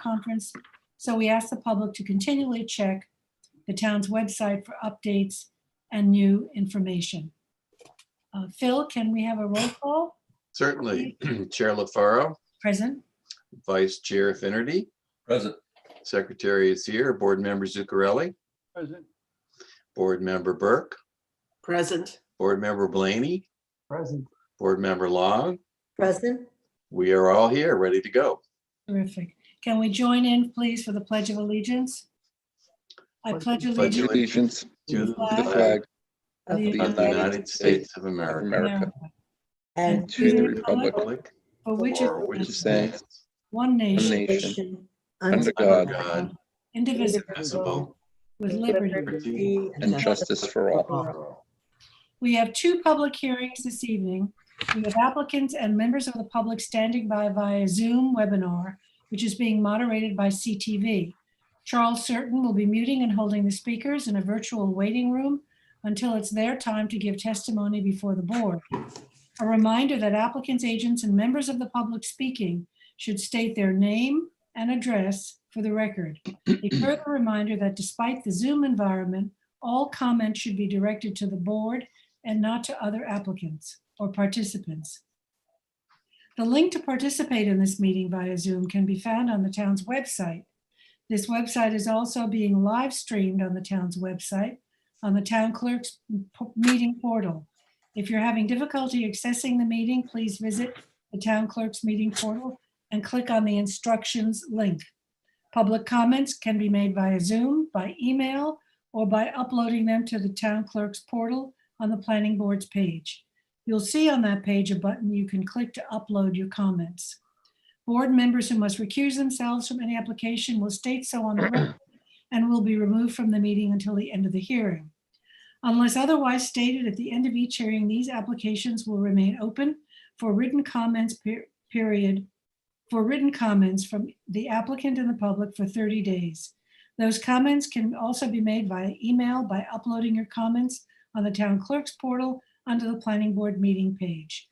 conference, so we ask the public to continually check the town's website for updates and new information. Phil, can we have a roll call? Certainly. Chair LaFaro, Present. Vice Chair Finnerty, Present. Secretary is here, Board Member Zuccarelli, Present. Board Member Burke, Present. Board Member Blaney, Present. Board Member Long. Present. We are all here, ready to go. Terrific. Can we join in, please, for the Pledge of Allegiance? I pledge allegiance Allegiance to to the flag of the of the United States of of America, America, And to the republic Republic for which for it which is it stands, stands, one one nation, nation, under under under God, God, indivisible, indivisible, with liberty. liberty and justice for all. all. We have two public hearings this evening. We have applicants and members of the public standing by via Zoom webinar, which is being moderated by CTV. Charles Certain will be muting and holding the speakers in a virtual waiting room until it's their time to give testimony before the board. A reminder that applicants, agents, and members of the public speaking should state their name and address for the record. A further reminder that despite the Zoom environment, all comments should be directed to the board and not to other applicants or participants. The link to participate in this meeting via Zoom can be found on the town's website. This website is also being live streamed on the town's website on the town clerk's meeting portal. If you're having difficulty accessing the meeting, please visit the town clerk's meeting portal and click on the instructions link. Public comments can be made via Zoom, by email, or by uploading them to the town clerk's portal on the planning board's page. You'll see on that page a button you can click to upload your comments. Board members who must recuse themselves from any application will state so on the record and will be removed from the meeting until the end of the hearing. Unless otherwise stated, at the end of each hearing, these applications will remain open for written comments from the applicant and the public for 30 days. Those comments can also be made via email by uploading your comments on the town clerk's portal under the planning board meeting page.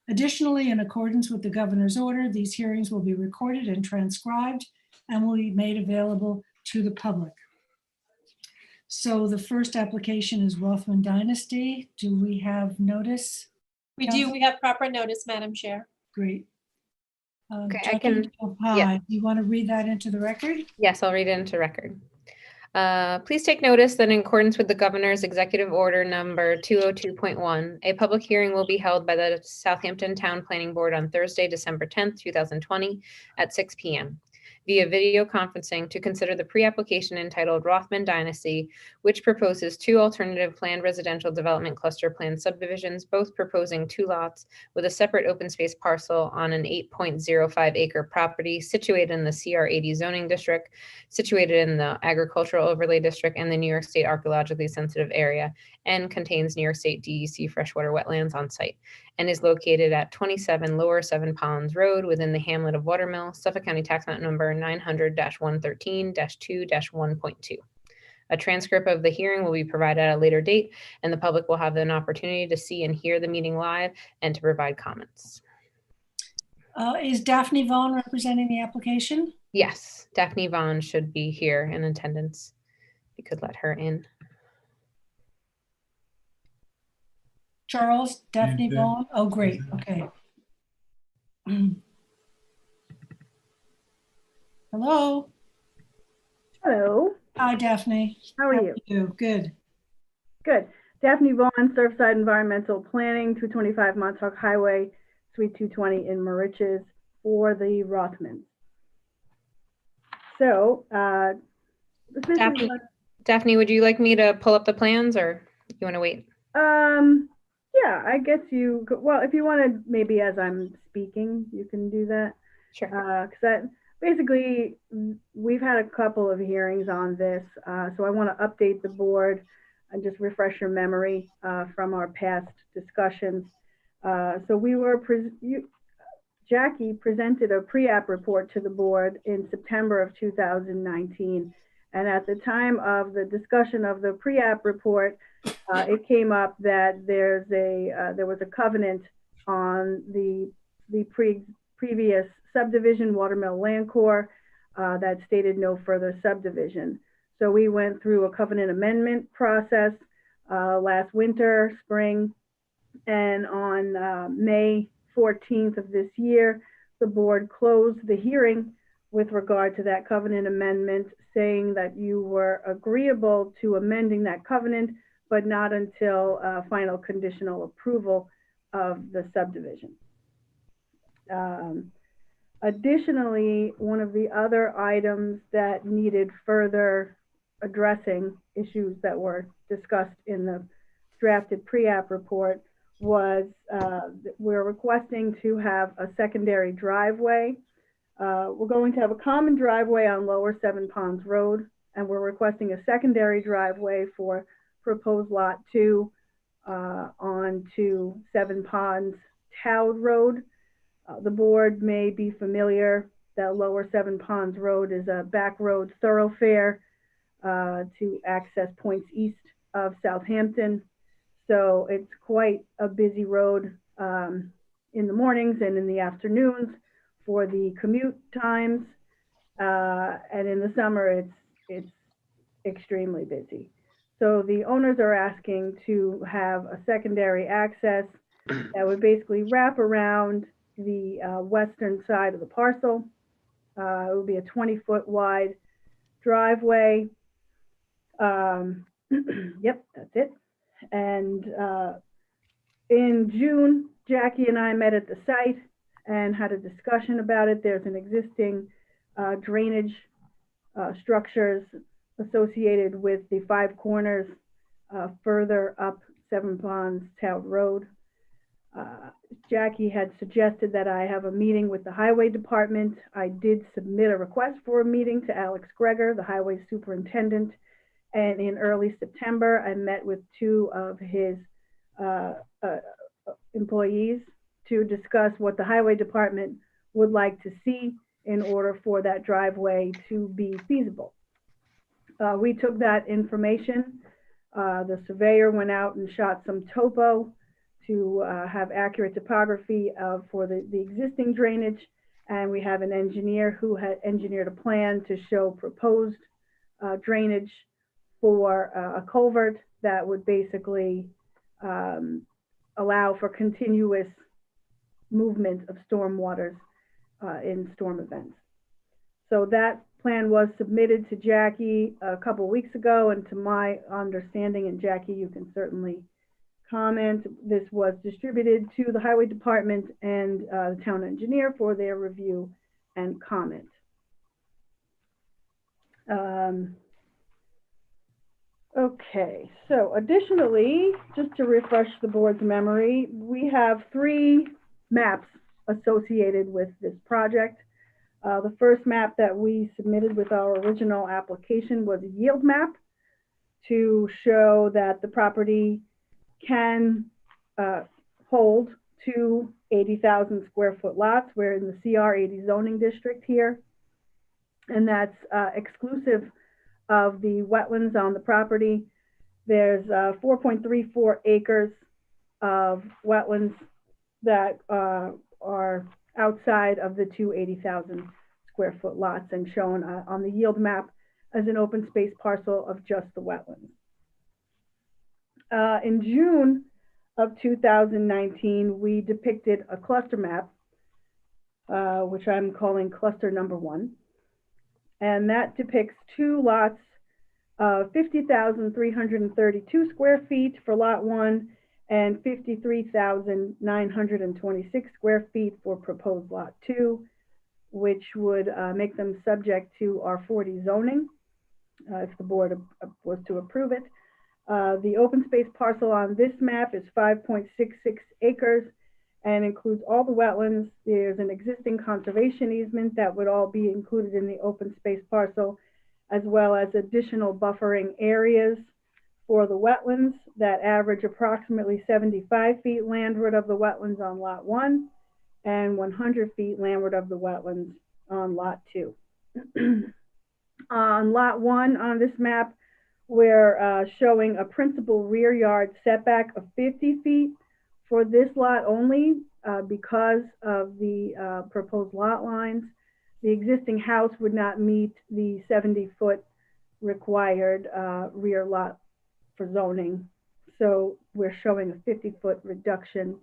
Additionally, in accordance with the governor's order, these hearings will be recorded and transcribed and will be made available to the public. So the first application is Rothman Dynasty. Do we have notice? We do. We have proper notice, Madam Chair. Great. Okay, I Jackie, can- hi, yeah. you want to read that into the record? Yes, I'll read it into record. Please take notice that in accordance with the governor's executive order number 202.1, a public hearing will be held by the Southampton Town Planning Board on Thursday, December 10th, 2020 at 6 p.m. via video conferencing to consider the pre-application entitled Rothman Dynasty, which proposes two alternative planned residential development cluster plan subdivisions, both proposing 2 lots with a separate open space parcel on an 8.05 acre property situated in the CR 80 zoning district, situated in the agricultural overlay district and the New York State archaeologically sensitive area, and contains New York State DEC freshwater wetlands on site, and is located at 27 Lower Seven Ponds Road within the hamlet of Watermill, Suffolk County Tax Map number 900-113-2-1.2. A transcript of the hearing will be provided at a later date, and the public will have an opportunity to see and hear the meeting live and to provide comments. Is Daphne Vaughn representing the application? Yes, Daphne Vaughn should be here in attendance. You could let her in. Charles, Daphne Vaughn? Oh, great, okay. Hello, Hello, hi Daphne. how are you? Good. Good. Daphne Vaughn, Surfside Environmental Planning, 225 Montauk Highway, Suite 220 in Moriches for the Rothmans. So, this is Daphne, would you like me to pull up the plans or you want to wait? yeah, I guess you could, well, if you wanted, maybe as I'm speaking, you can do that. Sure. Because basically, we've had a couple of hearings on this, so I want to update the board and just refresh your memory from our past discussions. So we were, Jackie presented a pre-app report to the board in September of 2019. And at the time of the discussion of the pre-app report, it came up that there was a covenant on the previous subdivision, Watermill Land Corp. that stated no further subdivision. So we went through a covenant amendment process last winter, spring, and on May 14th of this year, the board closed the hearing with regard to that covenant amendment, saying that you were agreeable to amending that covenant, but not until final conditional approval of the subdivision. Additionally, one of the other items that needed further addressing, issues that were discussed in the drafted pre-app report, was we're requesting to have a secondary driveway. We're going to have a common driveway on Lower Seven Ponds Road, and we're requesting a secondary driveway for proposed Lot 2 onto Seven Ponds Towed Road. The board may be familiar that Lower Seven Ponds Road is a back road thoroughfare to access points east of Southampton. So it's quite a busy road in the mornings and in the afternoons for the commute times. And in the summer, it's extremely busy. So the owners are asking to have a secondary access that would basically wrap around the western side of the parcel. It would be a 20-foot wide driveway. Yep, that's it. And in June, Jackie and I met at the site and had a discussion about it. There's an existing drainage structures associated with the Five Corners further up Seven Ponds Tout Road. Jackie had suggested that I have a meeting with the highway department. I did submit a request for a meeting to Alex Greger, the highway superintendent, and in early September, I met with two of his employees to discuss what the highway department would like to see in order for that driveway to be feasible. We took that information. The surveyor went out and shot some topo to have accurate topography for the existing drainage, and we have an engineer who had engineered a plan to show proposed drainage for a culvert that would basically allow for continuous movement of storm waters in storm events. So that plan was submitted to Jackie a couple weeks ago, and to my understanding, and Jackie, you can certainly comment, this was distributed to the highway department and the town engineer for their review and comment. Okay, so additionally, just to refresh the board's memory, we have 3 maps associated with this project. The first map that we submitted with our original application was a yield map to show that the property can hold 2 80,000 square foot lots. We're in the CR 80 zoning district here, and that's exclusive of the wetlands on the property. There's 4.34 acres of wetlands that are outside of the 2 80,000 square foot lots, and shown on the yield map as an open space parcel of just the wetlands. In June of 2019, we depicted a cluster map, which I'm calling cluster number 1. And that depicts 2 lots of 50,332 square feet for lot 1 and 53,926 square feet for proposed lot 2, which would make them subject to R40 zoning if the board was to approve it. The open space parcel on this map is 5.66 acres and includes all the wetlands. There's an existing conservation easement that would all be included in the open space parcel, as well as additional buffering areas for the wetlands that average approximately 75 feet landward of the wetlands on lot 1 and 100 feet landward of the wetlands on lot 2. On lot 1 on this map, we're showing a principal rear yard setback of 50 feet for this lot only because of the proposed lot lines. The existing house would not meet the 70-foot required rear lot for zoning. So we're showing a 50-foot reduction,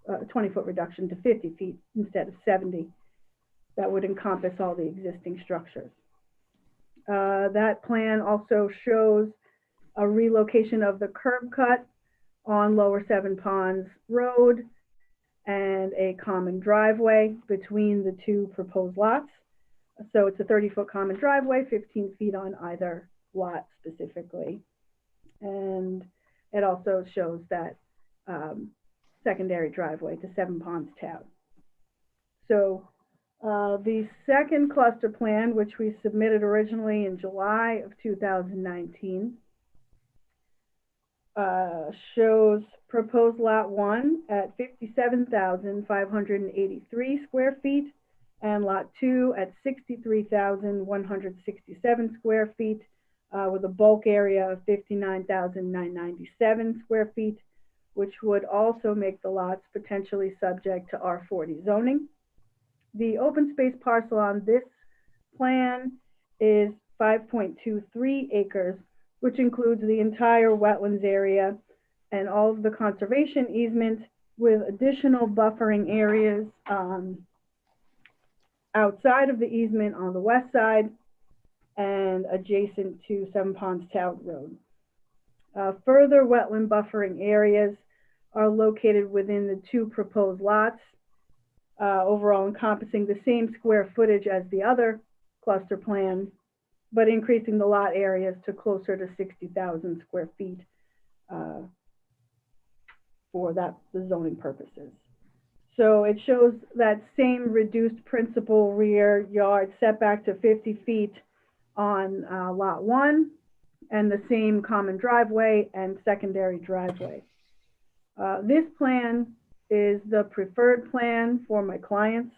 20-foot reduction to 50 feet instead of 70. That would encompass all the existing structures. That plan also shows a relocation of the curb cut on Lower Seven Ponds Road and a common driveway between the two proposed lots. So it's a 30-foot common driveway, 15 feet on either lot specifically. And it also shows that secondary driveway to Seven Ponds Town. So the second cluster plan, which we submitted originally in July of 2019, shows proposed lot 1 at 57,583 square feet and lot 2 at 63,167 square feet with a bulk area of 59,997 square feet, which would also make the lots potentially subject to R40 zoning. The open space parcel on this plan is 5.23 acres, which includes the entire wetlands area and all of the conservation easements with additional buffering areas outside of the easement on the west side and adjacent to Seven Ponds Town Road. Further wetland buffering areas are located within the two proposed lots, overall encompassing the same square footage as the other cluster plan, but increasing the lot areas to closer to 60,000 square feet for the zoning purposes. So it shows that same reduced principal rear yard setback to 50 feet on lot 1 and the same common driveway and secondary driveway. This plan is the preferred plan for my clients.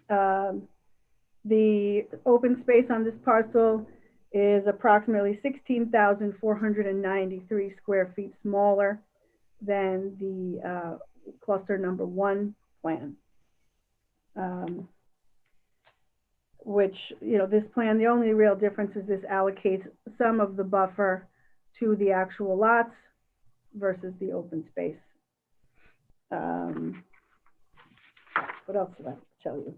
The open space on this parcel is approximately 16,493 square feet smaller than the cluster number 1 plan. Which, you know, this plan, the only real difference is this allocates some of the buffer to the actual lots versus the open space. What else did I tell you?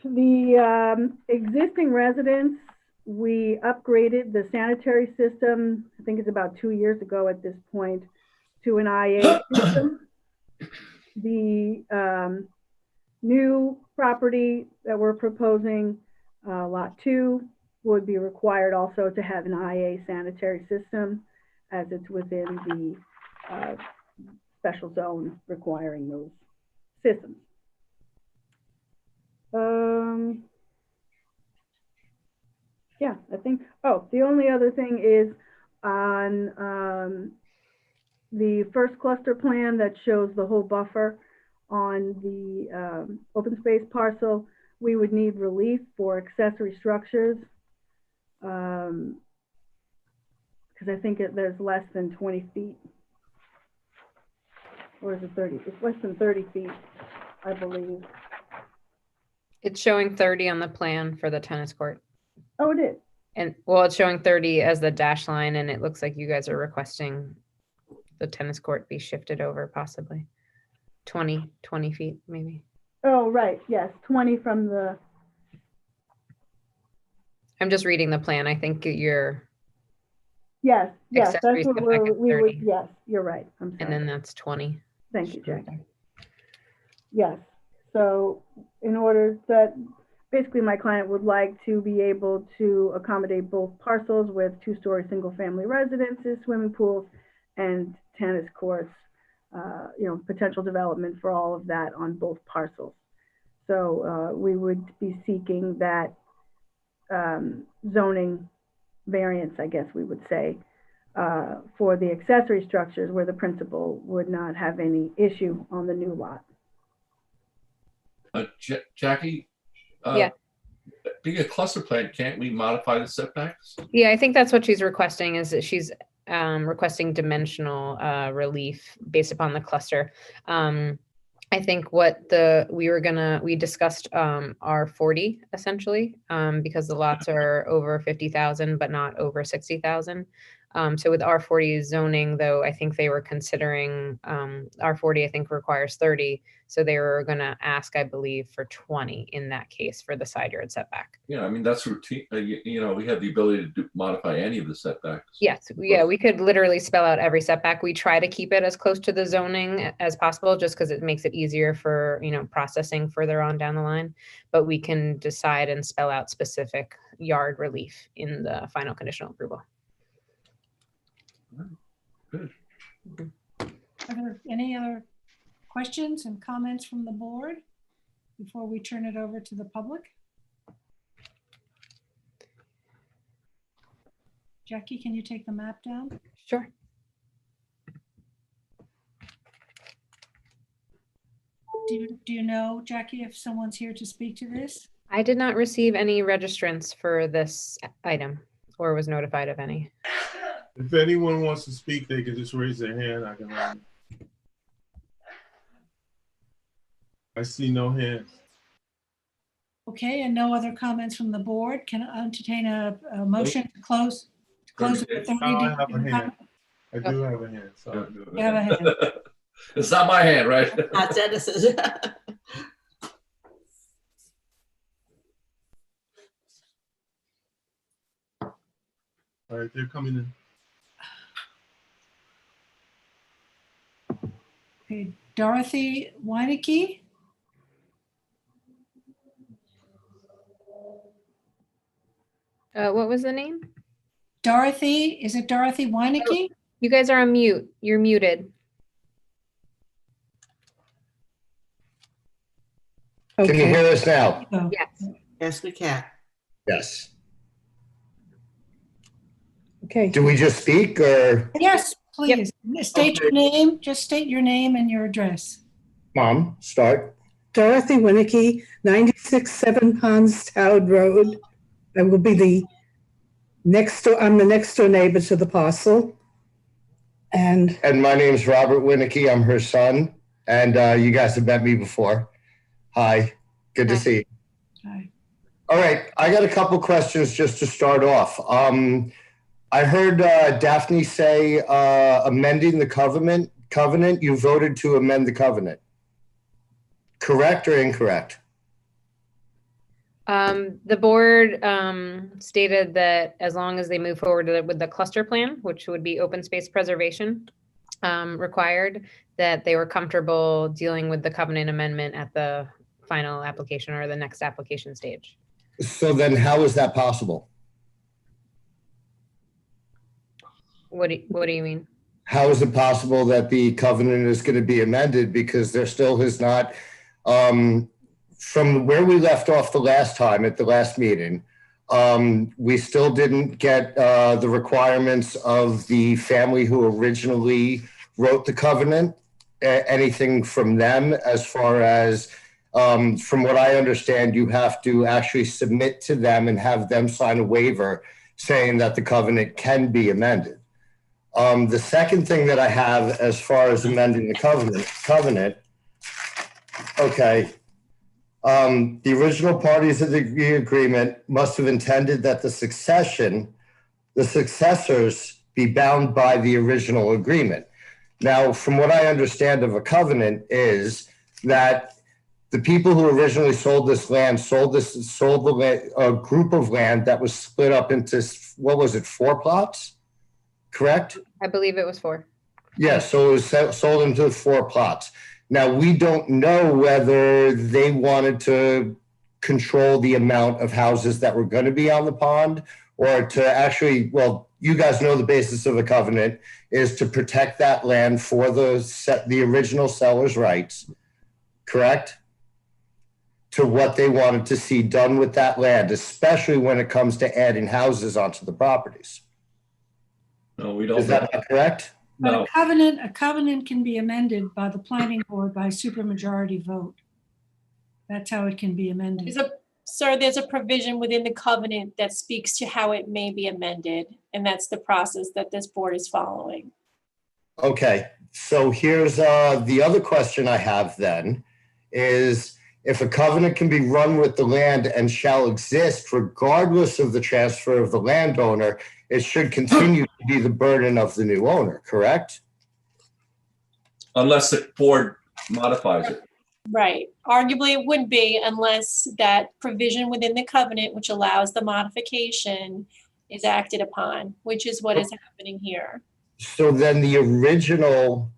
The existing residence, we upgraded the sanitary system, I think it's about 2 years ago at this point, to an IA system. The new property that we're proposing, lot 2, would be required also to have an IA sanitary system, as it's within the special zone requiring those systems. Yeah, I think, oh, the only other thing is on the first cluster plan that shows the whole buffer on the open space parcel, we would need relief for accessory structures because I think there's less than 20 feet. Or is it 30? It's less than 30 feet, I believe. It's showing 30 on the plan for the tennis court. Oh, it is. And well, it's showing 30 as the dash line, and it looks like you guys are requesting the tennis court be shifted over possibly 20 feet maybe. Oh, right. Yes. 20 from the. I'm just reading the plan. I think you're. Yes. Yes. Accessory That's what setback is we 30. would. Yes. You're right. I'm sorry. And then that's 20. Thank you, Jackie. Yes. So in order that basically my client would like to be able to accommodate both parcels with 2-story single-family residences, swimming pools, and tennis courts, you know, potential development for all of that on both parcels. So we would be seeking that zoning variance, I guess we would say, for the accessory structures where the principal would not have any issue on the new lot. Jackie? Yeah. Being a cluster plan, can't we modify the setbacks? Yeah, I think that's what she's requesting, is that she's requesting dimensional relief based upon the cluster. I I think we discussed R40 essentially, because the lots are over 50,000, but not over 60,000. So with R40 zoning, though, I think they were considering, R40, I think requires 30. So they were gonna ask, I believe, for 20 in that case for the side yard setback. Yeah, I mean, that's routine. We have the ability to modify any of the setbacks. Yes, yeah, we could literally spell out every setback. We try to keep it as close to the zoning as possible, just because it makes it easier for, processing further on down the line. But we can decide and spell out specific yard relief in the final conditional approval. Good. Are there any other questions and comments from the board before we turn it over to the public? Jackie, can you take the map down? Sure. Do you know, Jackie, if someone's here to speak to this? I did not receive any registrants for this item or was notified of any. If anyone wants to speak, they can just raise their hand. I can. I see no hands. Okay, and no other comments from the board. Can I entertain a motion to close? The 30 I day have a hand. I do have a hand. So You have a hand. It's not my hand, right? Not Dennis's. all right, they're coming in. Okay, Dorothy Weinecke. What was the name? Dorothy, is it Dorothy Weinecke? You guys are on mute. You're muted. Can you hear us now? Oh, Yes. Yes, we can. Yes. Okay. Do we just speak or yes, please. State your Okay. name. Just state your name and your address. Mom, start? Dorothy Winnicky, 96 7 Ponstown Road. I will be the I'm the next door neighbor to the parcel. And And my name's Robert Winnicky. I'm her son. And you guys have met me before. Hi, good to Hi. see you. Hi. All right, I got a couple questions just to start off. I heard Daphne say amending the covenant. You voted to amend the covenant. Correct or incorrect? The board stated that as long as they move forward with the cluster plan, which would be open space preservation required, that they were comfortable dealing with the covenant amendment at the final application or the next application stage. So then how is that possible? What do you mean? How is it possible that the covenant is going to be amended? Because there still has not, from where we left off the last time at the last meeting, we still didn't get the requirements of the family who originally wrote the covenant, anything from them as far as, from what I understand, you have to actually submit to them and have them sign a waiver saying that the covenant can be amended. The second thing that I have as far as amending the covenant, okay. The original parties of the agreement must have intended that the successors be bound by the original agreement. Now, from what I understand of a covenant is that the people who originally sold this land sold a group of land that was split up into, what was it, 4 plots? Correct? I believe it was 4. Yeah, so it was sold into 4 plots. Now, we don't know whether they wanted to control the amount of houses that were going to be on the pond or to actually, well, you guys know the basis of a covenant is to protect that land for the original seller's rights, correct? To what they wanted to see done with that land, especially when it comes to adding houses onto the properties. No, we don't. Is that not correct? But No. a covenant can be amended by the planning board by supermajority vote. That's how it can be amended. There's a provision within the covenant that speaks to how it may be amended, and that's the process that this board is following. Okay, So here's the other question I have then is if a covenant can be run with the land and shall exist regardless of the transfer of the landowner, it should continue to be the burden of the new owner, correct? Unless the board modifies it. Right. Arguably, it would be unless that provision within the covenant, which allows the modification, is acted upon, which is what is happening here. So then the original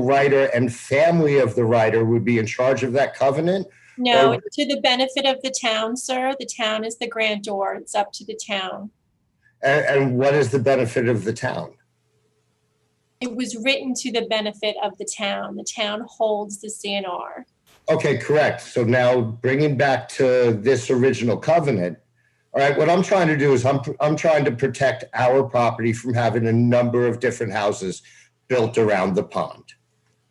writer and family of the writer would be in charge of that covenant? No, Or- it's to the benefit of the town, sir. The town is the grantor. It's up to the town. And what is the benefit of the town? It was written to the benefit of the town. The town holds the CNR. Okay, correct. So now bringing back to this original covenant, all right, what I'm trying to do is I'm trying to protect our property from having a number of different houses built around the pond.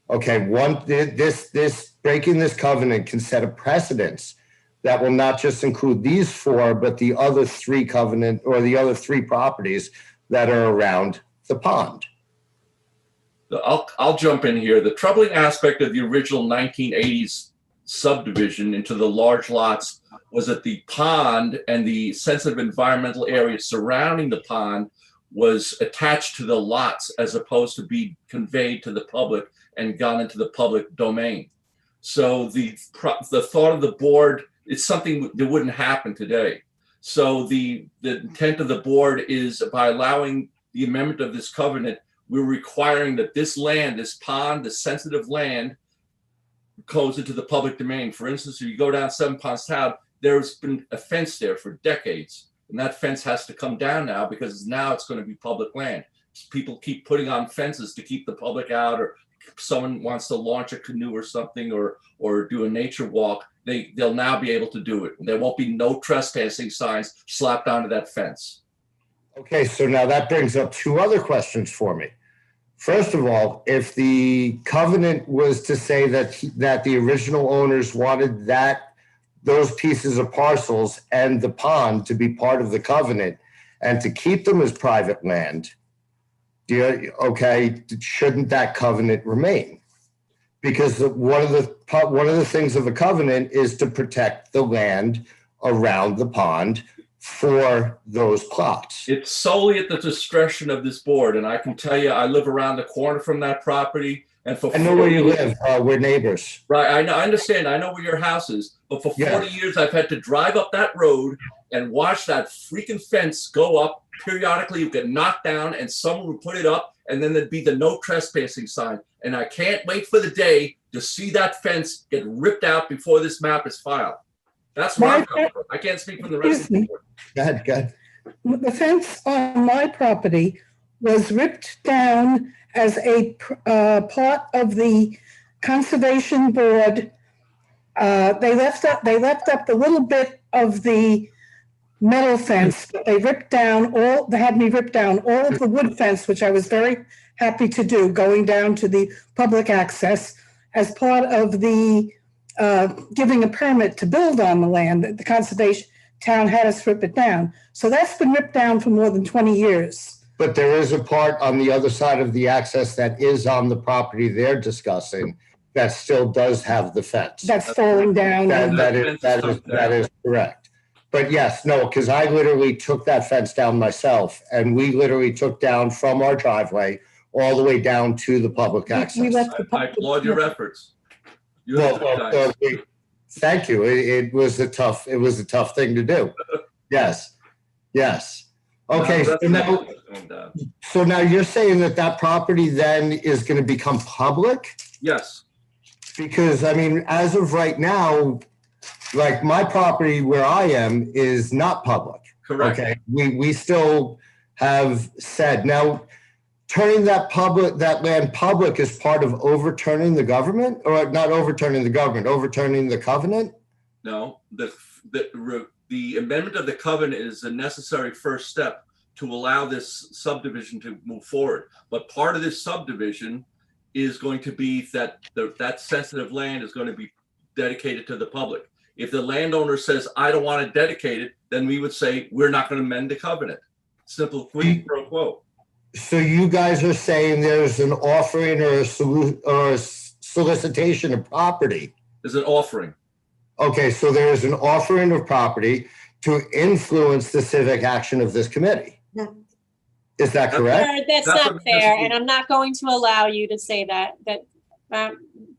Okay, this breaking this covenant can set a precedence that will not just include these four, but the other three covenant or the other three properties that are around the pond. I'll jump in here. The troubling aspect of the original 1980s subdivision into the large lots was that the pond and the sensitive environmental area surrounding the pond was attached to the lots as opposed to be conveyed to the public and gone into the public domain. So the thought of the board, it's something that wouldn't happen today. So the intent of the board is by allowing the amendment of this covenant, we're requiring that this land, this pond, this sensitive land, goes into the public domain. For instance, if you go down Seven Ponds Town, there's been a fence there for decades, and that fence has to come down now because now it's going to be public land. People keep putting on fences to keep the public out, or someone wants to launch a canoe or something, or do a nature walk. They'll now be able to do it. There won't be no trespassing signs slapped onto that fence. Okay, so now that brings up two other questions for me. First of all, if the covenant was to say that the original owners wanted those pieces of parcels and the pond to be part of the covenant and to keep them as private land, shouldn't that covenant remain? Because one of the things of a covenant is to protect the land around the pond for those plots. It's solely at the discretion of this board, and I can tell you, I live around the corner from that property, and for I know where you live. We're neighbors. Right, I understand. I know where your house is, but for 40 years, I've had to drive up that road and watch that freaking fence go up. Periodically, you get knocked down, and someone would put it up, and then there'd be the no trespassing sign. And I can't wait for the day to see that fence get ripped out before this map is filed. That's where I'm coming from. I can't speak for the rest of the board. Go ahead. The fence on my property was ripped down as a part of the conservation board. They left up the little bit of the metal fence, but they had me rip down all of the wood fence, which I was very happy to do, going down to the public access as part of the giving a permit to build on the land. The conservation town had us rip it down. So that's been ripped down for more than 20 years. But there is a part on the other side of the access that is on the property they're discussing that still does have the fence. That's falling down. That is correct. But yes, no, because I literally took that fence down myself, and we literally took down from our driveway all the way down to the public access. I applaud your efforts. Thank you. It was a tough thing to do. Yes. Okay. So now you're saying that property then is going to become public? Yes. Because I mean, as of right now, like my property where I am is not public. Correct. Okay. We still have said now, turning that land public is part of overturning the government, or not overturning the government, overturning the covenant? No, the amendment of the covenant is a necessary first step to allow this subdivision to move forward. But part of this subdivision is going to be that that sensitive land is going to be dedicated to the public. If the landowner says, I don't want to dedicate it, then we would say, we're not going to amend the covenant. Simple quid pro quo. So you guys are saying there's an offering or a solicitation of property? There's an offering. Okay, so there is an offering of property to influence the civic action of this committee. No. Is that correct? Sir, that's That's not what fair, this- and I'm not going to allow you to say that,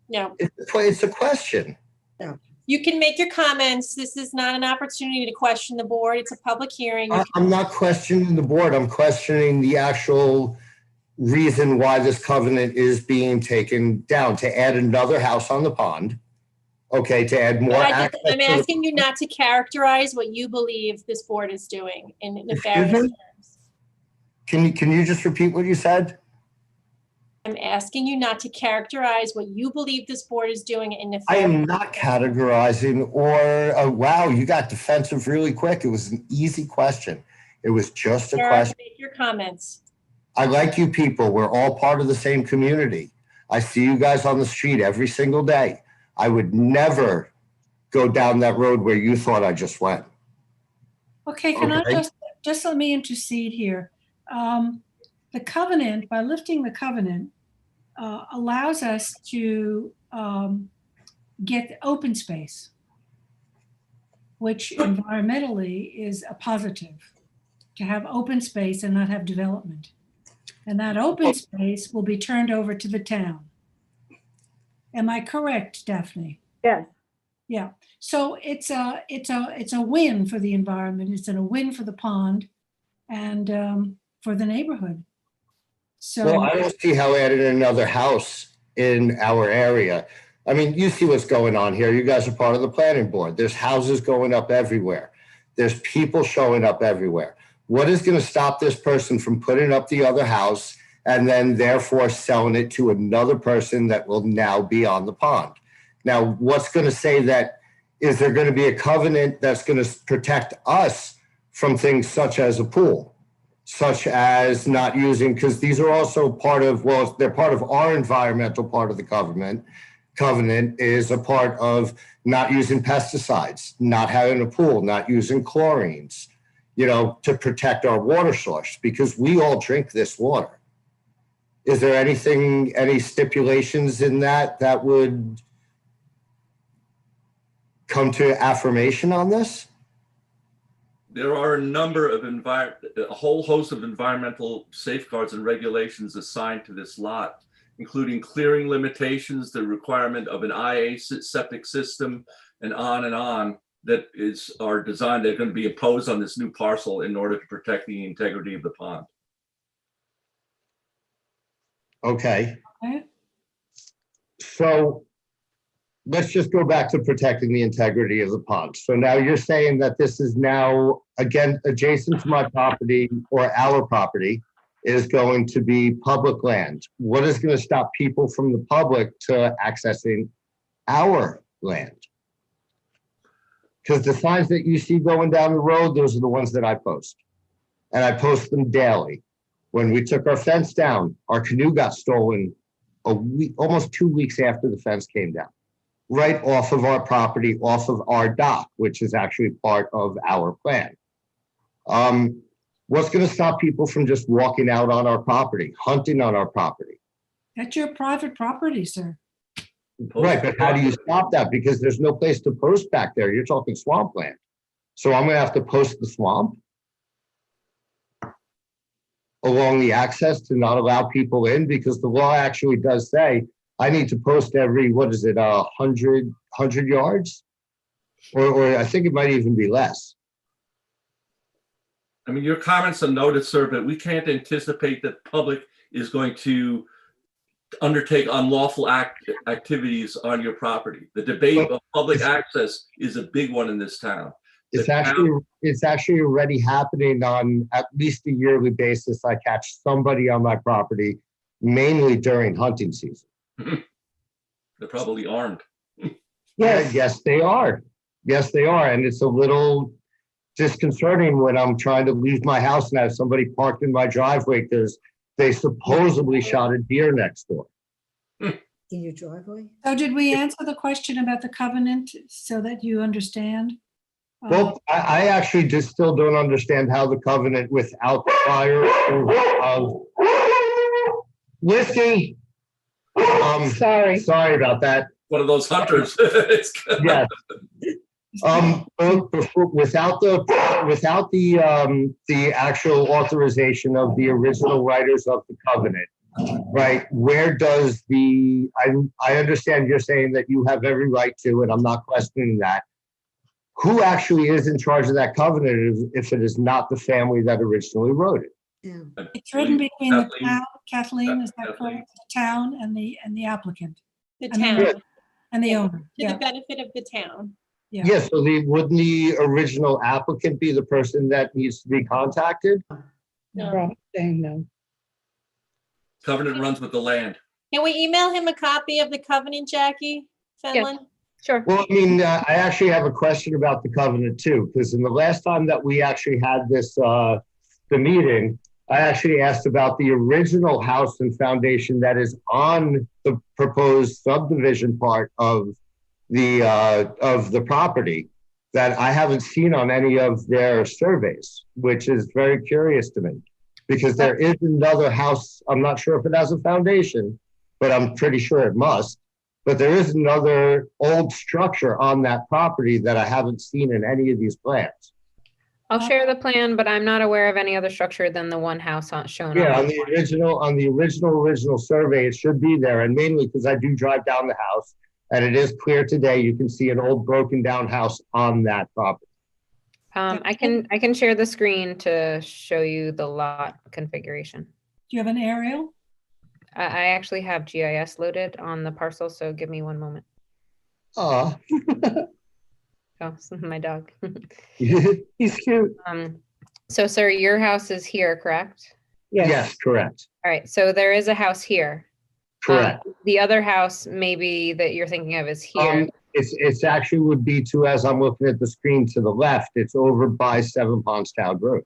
no. It's a question. You can make your comments. This is not an opportunity to question the board. It's a public hearing. I'm not questioning the board. I'm questioning the actual reason why this covenant is being taken down, to add another house on the pond. Okay, to add more access. I'm asking you not to characterize what you believe this board is doing in nefarious Excuse me? terms. Can you just repeat what you said? I'm asking you not to characterize what you believe this board is doing in nefarious. I am not categorizing or, wow, you got defensive really quick. It was an easy question. It was just a Sir, question. make your comments. I like you people. We're all part of the same community. I see you guys on the street every single day. I would never go down that road where you thought I just went. Okay, can Okay. I just let me intercede here. The covenant, by lifting the covenant, allows us to get open space, which environmentally is a positive, to have open space and not have development. And that open space will be turned over to the town. Am I correct, Daphne? Yes. Yeah. So it's a win for the environment. It's a win for the pond and for the neighborhood. So Well, I don't see how adding another house in our area. I mean, you see what's going on here. You guys are part of the planning board. There's houses going up everywhere. There's people showing up everywhere. What is going to stop this person from putting up the other house and then therefore selling it to another person that will now be on the pond? Now, what's going to say that? Is there going to be a covenant that's going to protect us from things such as a pool, such as not using, because these are also part of, well, they're part of our environmental part of the covenant is a part of not using pesticides, not having a pool, not using chlorines, you know, to protect our water source, because we all drink this water. Is there anything, any stipulations in that that would come to affirmation on this? There are a number of a whole host of environmental safeguards and regulations assigned to this lot, including clearing limitations, the requirement of an IA septic system, and on, that are designed, they're going to be imposed on this new parcel in order to protect the integrity of the pond. Okay. Okay. So let's just go back to protecting the integrity of the pond. So now you're saying that this is now, again, adjacent to my property or our property is going to be public land. What is going to stop people from the public to accessing our land? Because the signs that you see going down the road, those are the ones that I post. And I post them daily. When we took our fence down, our canoe got stolen a week, almost 2 weeks after the fence came down, right off of our property, off of our dock, which is actually part of our plan. What's going to stop people from just walking out on our property, hunting on our property? that's your private property, sir. Right, but how do you stop that? Because there's no place to post back there. You're talking swampland. So I'm going to have to post the swamp along the access to not allow people in, because the law actually does say I need to post every, what is it, 100 yards? Or I think it might even be less. I mean, your comments are noted, sir, but we can't anticipate that the public is going to undertake unlawful activities on your property. The debate of public access is a big one in this town. It's actually already happening on at least a yearly basis. I catch somebody on my property, mainly during hunting season. They're probably armed. Yes, they are. Yes, they are. And it's a little disconcerting when I'm trying to leave my house and have somebody parked in my driveway because they supposedly shot a deer next door. In your driveway? So did we answer the question about the covenant so that you understand? Well, I actually just still don't understand how the covenant without the prior approval of Whiskey. Sorry. Sorry about that. One of those hunters. It's good. Yes. Without the actual authorization of the original writers of the covenant, right? Where does I understand you're saying that you have every right to, and I'm not questioning that. Who actually is in charge of that covenant if it is not the family that originally wrote it? Yeah. It's written between the Kathleen. town, Kathleen, is that Kathleen. correct? The town and the applicant The I mean, town, to and the owner. the Yeah, benefit of the town. yeah. Yes, so wouldn't the original applicant be the person that needs to be contacted? No. Wrong thing, no. Covenant runs with the land. Can we email him a copy of the covenant, Jackie Fenlon? Sure. Well, I mean, I actually have a question about the covenant too, because in the last time that we actually had this, the meeting, I actually asked about the original house and foundation that is on the proposed subdivision part of the property that I haven't seen on any of their surveys, which is very curious to me. Because there is another house, I'm not sure if it has a foundation, but I'm pretty sure it must. But there is another old structure on that property that I haven't seen in any of these plans. I'll share the plan, but I'm not aware of any other structure than the one house shown. Yeah, on on the original survey, it should be there. And mainly because I do drive down the house and it is clear today, you can see an old broken down house on that property. I can share the screen to show you the lot configuration. Do you have an aerial? I actually have GIS loaded on the parcel, so give me one moment. Oh, Oh, my dog. He's cute. So sir, your house is here, correct? Yes. yes, correct, All right, so there is a house here. correct. The other house maybe that you're thinking of is here. It's actually would be to, as I'm looking at the screen to the left, it's over by Seven Ponds Town Road.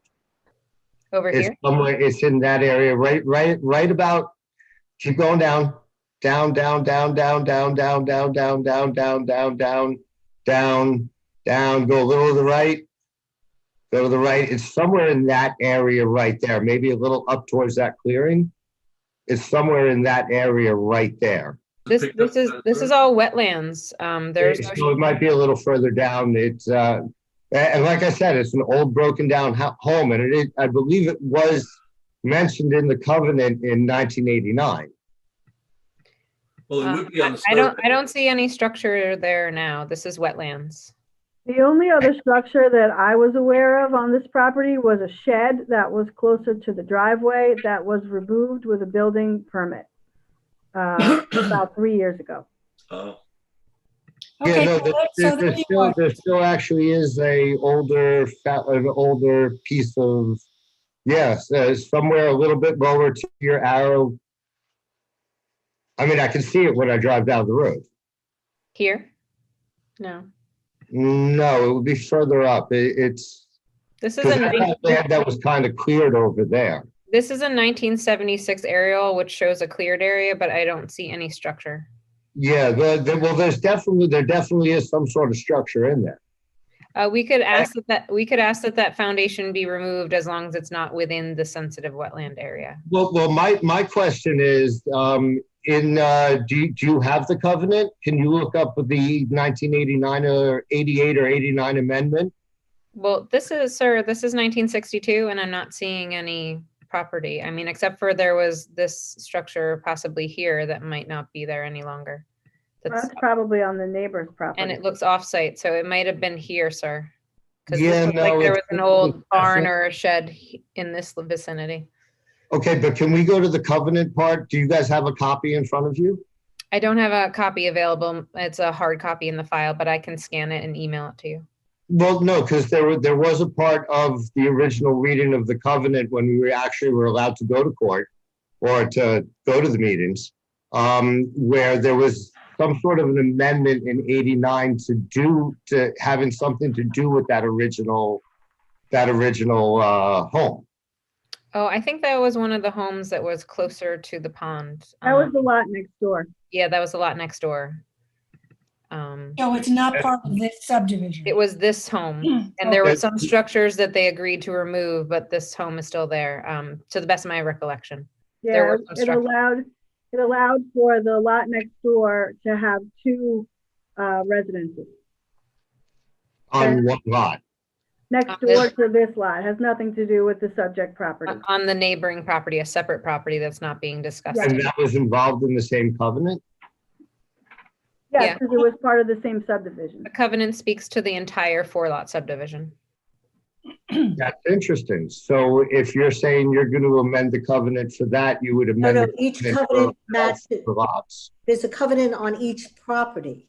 Over It's here? somewhere, it's in that area, right about, keep going down, down, down, down, down, down, down, down, down, down, down, down, down, down, down, go a little to the right. Go to the right. It's somewhere in that area right there, maybe a little up towards that clearing. It's somewhere in that area right there. This is all wetlands. There's no So it might be a little further down. It's and like I said, it's an old broken down home, and I believe it was mentioned in the covenant in 1989. Well, it would be on the I don't see any structure there now. This is wetlands. The only other structure that I was aware of on this property was a shed that was closer to the driveway that was removed with a building permit about 3 years ago. Oh, Okay, Yeah, so there you are. there still actually is an older piece of, yes, somewhere a little bit lower to your arrow. I mean, I can see it when I drive down the road. Here? No. No, it would be further up. This is Because a that was kind of cleared over there. this is a 1976 aerial, which shows a cleared area, but I don't see any structure. Yeah, well, there definitely is some sort of structure in there. We could ask that foundation be removed as long as it's not within the sensitive wetland area. Well, my question is, do you have the covenant? Can you look up the 1989 or 88 or 89 amendment? Well, this is 1962, and I'm not seeing any property. I mean, except for there was this structure possibly here that might not be there any longer. That's probably on the neighbor's property. And it looks off-site, so it might have been here, sir. Because Yeah, this looks like no, there was it's- an old barn or a shed in this vicinity. Okay, but can we go to the covenant part? Do you guys have a copy in front of you? I don't have a copy available. It's a hard copy in the file, but I can scan it and email it to you. Well, no, because there was a part of the original reading of the covenant when we were allowed to go to court or to go to the meetings, where there was some sort of an amendment in 89 to having something to do with that original home. Oh, I think that was one of the homes that was closer to the pond. That was the lot next door. Yeah, that was the lot next door. So it's not part of this subdivision. It was this home, and there were some structures that they agreed to remove, but this home is still there, to the best of my recollection. There Yeah, were it some structures. allowed for the lot next door to have two residences On one lot. next door to this lot. It has nothing to do with the subject property. On the neighboring property, a separate property that's not being discussed. Right. And that was involved in the same covenant? Yes, Yeah. because it was part of the same subdivision. The covenant speaks to the entire 4-lot subdivision. That's interesting. So if you're saying you're going to amend the covenant for that, you would amend No, the each covenant covenant, for Matt, for lots. there's a covenant on each property.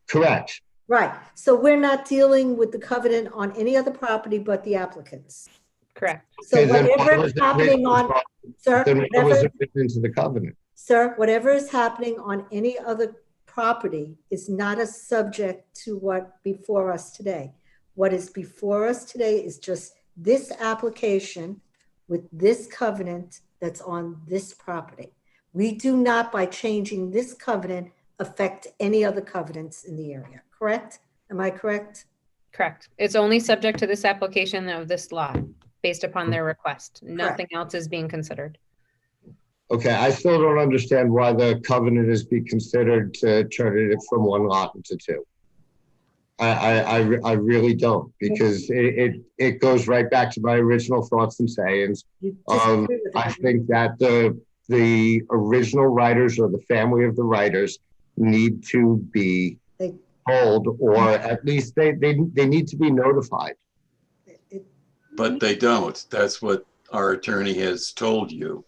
Correct. Right. So we're not dealing with the covenant on any other property but the applicants. Correct. So Okay, then why whatever was is it happening written- on, sir, Then why was whatever, it written into the covenant? sir, whatever is happening on any other property is not a subject to what before us today. What is before us today is just this application with this covenant that's on this property. We do not, by changing this covenant, affect any other covenants in the area, correct? Am I correct? Correct. It's only subject to this application of this lot based upon their request. Nothing else is being considered. Okay, I still don't understand why the covenant is be considered to turn it from one lot into two. I really don't, because it goes right back to my original thoughts and sayings. You disagree with I that. think that the original writers or the family of the writers need to be They- told, or at least they need to be notified. But they don't. That's what our attorney has told you.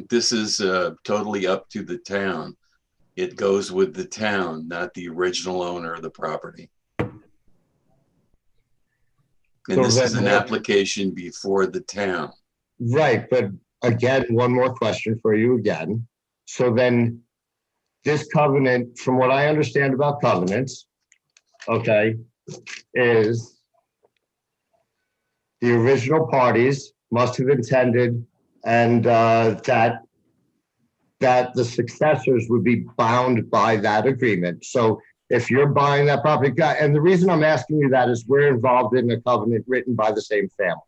This is totally up to the town. It goes with the town, not the original owner of the property. And So this is then- an application before the town. Right, but again, one more question for you again. So then this covenant, from what I understand about covenants, okay, is the original parties must have intended and that the successors would be bound by that agreement. So if you're buying that property, and the reason I'm asking you that is we're involved in a covenant written by the same family.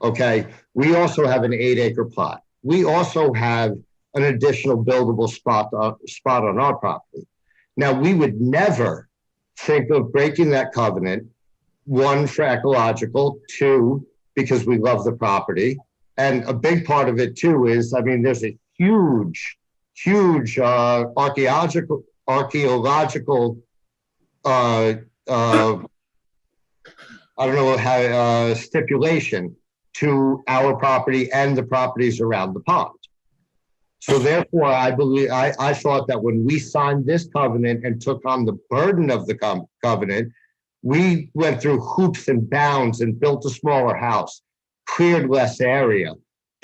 Okay, we also have an 8-acre plot. We also have an additional buildable spot on our property. Now, we would never think of breaking that covenant, one, for ecological, two, because we love the property. And a big part of it too is, I mean, there's a huge archaeological I don't know how stipulation to our property and the properties around the pond. So therefore, I thought that when we signed this covenant and took on the burden of the covenant, we went through hoops and bounds and built a smaller house, cleared less area,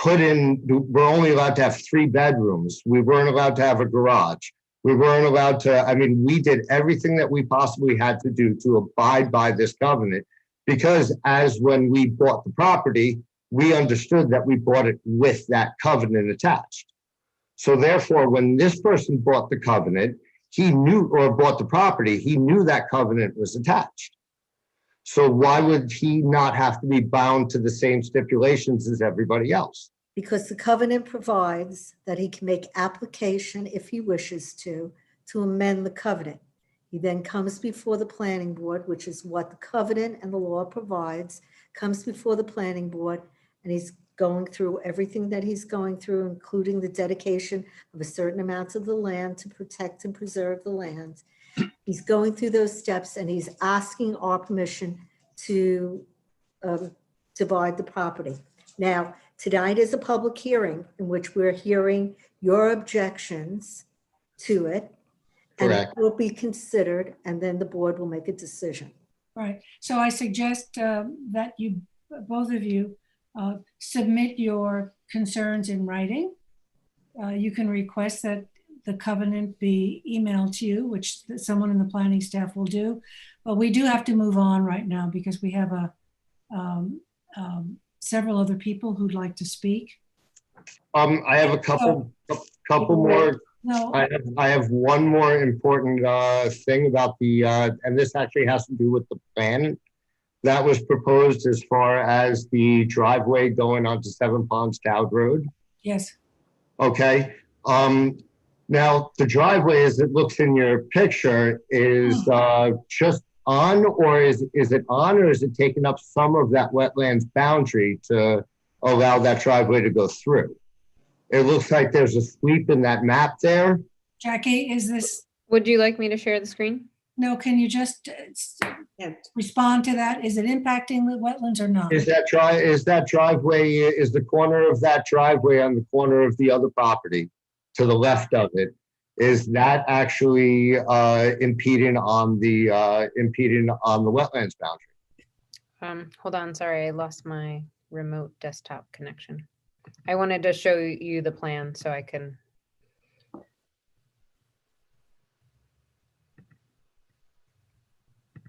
we're only allowed to have 3 bedrooms. We weren't allowed to have a garage. We weren't allowed to, we did everything that we possibly had to do to abide by this covenant, because as when we bought the property, we understood that we bought it with that covenant attached. So therefore, when this person bought the covenant, he knew, or bought the property, he knew that covenant was attached. So why would he not have to be bound to the same stipulations as everybody else? Because the covenant provides that he can make application if he wishes to amend the covenant. He then comes before the planning board, which is what the covenant and the law provides, comes before the planning board, and he's going through everything that he's going through, including the dedication of a certain amount of the land to protect and preserve the land. He's going through those steps and he's asking our permission to divide the property. Now, tonight is a public hearing in which we're hearing your objections to it. And it Correct. will be considered, and then the board will make a decision. Right. So I suggest that you, both of you, submit your concerns in writing. You can request that the covenant be emailed to you, which someone in the planning staff will do. But we do have to move on right now because we have several other people who'd like to speak. I have a couple more. No, I have one more important thing about the, and this actually has to do with the plan that was proposed as far as the driveway going onto 7 Ponds Dowd Road. Yes. Okay. Now the driveway, as it looks in your picture, is just on, or is it on, or is it taking up some of that wetlands boundary to allow that driveway to go through? It looks like there's a sweep in that map there. Jackie, is this, Would you like me to share the screen? no, can you just respond to that? Is it impacting the wetlands or not? Is that driveway, is the corner of that driveway on the corner of the other property to the left of it, is that actually impeding on the wetlands boundary? Hold on, sorry, I lost my remote desktop connection. I wanted to show you the plan so I can.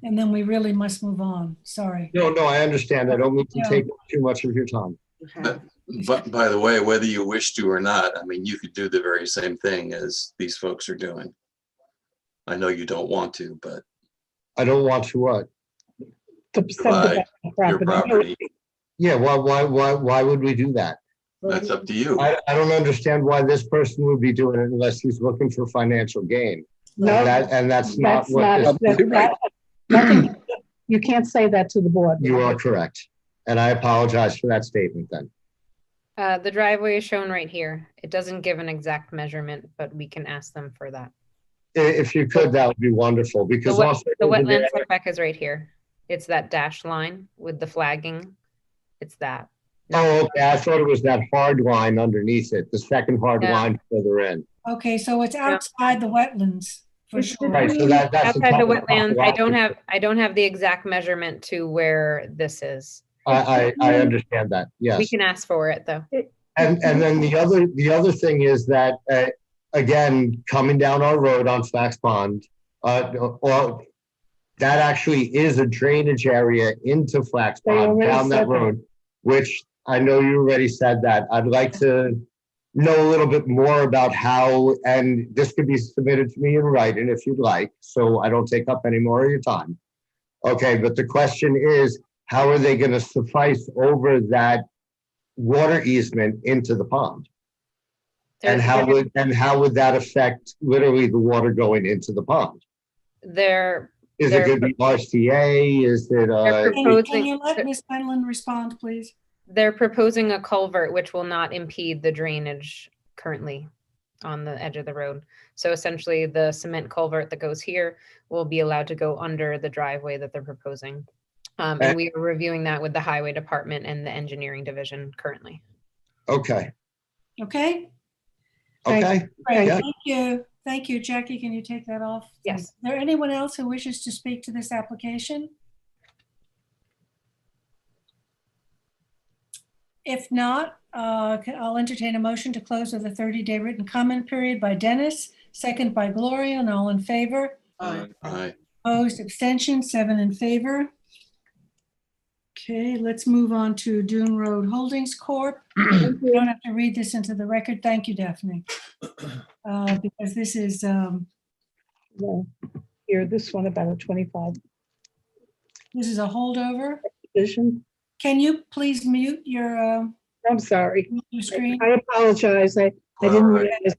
And then we really must move on. Sorry. No, I understand. I don't mean to take too much of your time. But by the way, whether you wish to or not, I mean, you could do the very same thing as these folks are doing. I know you don't want to, but. I don't want to what? To Divide your property. Yeah, why would we do that? That's up to you. I don't understand why this person would be doing it unless he's looking for financial gain. No, And that's not what nothing. You can't say that to the board. you are correct. And I apologize for that statement then. The driveway is shown right here. It doesn't give an exact measurement, but we can ask them for that. If you could, that would be wonderful, because also The wetland setback is right here. It's that dashed line with the flagging. It's that. Oh, okay. I thought it was that hard line underneath it, the second hard line further in. Okay, so it's outside the wetlands for sure. Right, so that's Outside the public wetlands, property. I don't have the exact measurement to where this is. I understand that, yes. We can ask for it though. And then the other thing is that, again, coming down our road on Flax Pond, well, that actually is a drainage area into Flax Pond, down that road, which I know you already said that. I'd like to know a little bit more about how, and this could be submitted to me in writing if you'd like, so I don't take up any more of your time. Okay, but the question is, how are they going to suffice over that water easement into the pond? And how would that affect literally the water going into the pond? Is it going to be RCA? Is it? Can you let Ms. Penland respond, please? They're proposing a culvert which will not impede the drainage currently on the edge of the road. So essentially the cement culvert that goes here will be allowed to go under the driveway that they're proposing. And we are reviewing that with the highway department and the engineering division currently. Okay. Okay. Okay. Great. Yeah. Thank you. Thank you. Jackie, can you take that off? Yes. Is there anyone else who wishes to speak to this application? If not, I'll entertain a motion to close with a 30-day written comment period by Dennis, second by Gloria, and all in favor. Aye. Opposed, abstention, 7 in favor. Okay, let's move on to Dune Road Holdings Corp. You don't have to read this into the record. Thank you, Daphne. Because this is, Well, here, this one about a 25 this is a holdover. vision. Can you please mute your I'm sorry. screen? I apologize. I didn't All right. realize.